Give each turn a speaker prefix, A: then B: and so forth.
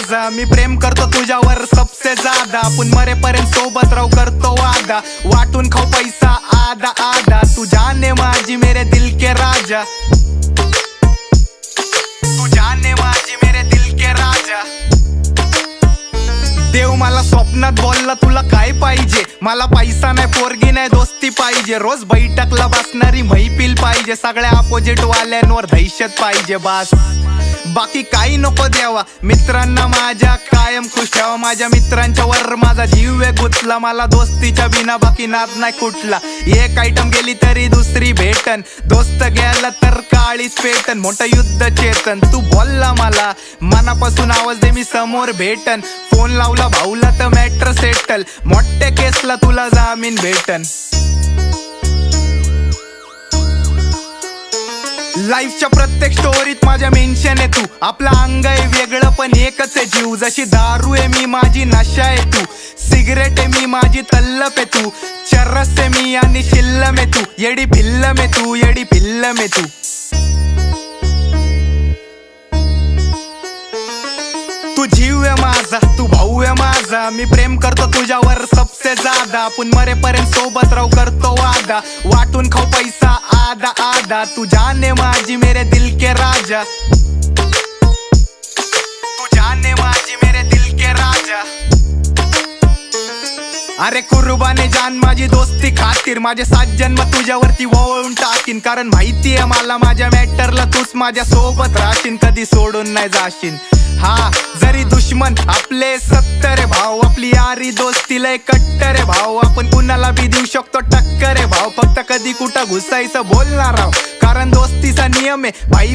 A: माझा, मी प्रेम करतो तुझ्यावर सबसे ज्यादा. आपण मरेपर्यंत सोबत राहू करतो वादा, वाटून खाऊ पैसा आधा आधा. तू जाने माझी मेरे दिल के राजा, तू जाने माझी मेरे दिल के राजा. देव मला स्वप्नात बोलला तुला काय पाहिजे, मला पैसा नाही पोरगी नाही दोस्ती पाहिजे. रोज बैठकला बसणारी मैफिल पाहिजे, सगळ्या अपोजिट वाल्यांवर दहशत पाहिजे. बस बाकी काही नको देवा, मित्रांना माझ्या कायम खुश ठेवा. माझ्या मित्रांच्या वर माझा जीव गुंतला, मला दोस्तीच्या बिना बाकी नाद नाही कुठला. एक आयटम गेली तरी दुसरी भेटन, दोस्त गेला तर काळीच पेटन. मोठं युद्ध चेतन, तू बोलला मला मनापासून आवाज दे, मी समोर भेटन. फोन लावला भाऊला तर मॅटर सेटल, मोठ्या केसला तुला जामीन भेटन. लाईफच्या प्रत्येक स्टोरीत माझ्या मेन्शन आहे तू. आपलं अंग आहे वेगळं पण एकच आहे जीव. जशी दारू आहे मी माझी नशा आहे तू, सिगरेट आहे मी माझी तल्लप आहे तू. चरस आहे मी आणि शिल्लम आहे तू, येडी भिल्लम आहे तू, येडी भिल्लम आहे तू. तू जीव आहे माझा, तू भाऊ आहे माझा, मी प्रेम करतो तुझ्यावर सबसे ज्यादा. आपण मरेपर्यंत सोबत राहू करतो वादा, वाटून खाऊ पैसा आधा आधा. तू जाने माझी मेरे दिल के राजा, तू जाने माझी मेरे दिल के राजा. अरे कुर्बाने जान माझी दोस्ती खातीर, माझे 7 जन्म तुझ्यावरती वळून टाकीन. कारण माहितीये मला माझ्या मॅटरला तूच माझ्या सोबत राहशील, कधी सोडून नाही जाशील. हा जरी दुश्मन आपले 70 भाव, आपली यारी दोस्ती लय कट्टर आहे भाव. आपण कुणाला बी देऊ शकतो टक्कर आहे भाव, फक्त कधी कुठं घुसायचं बोलणार आहो. कारण दोस्तीचा नियम आहे भाई.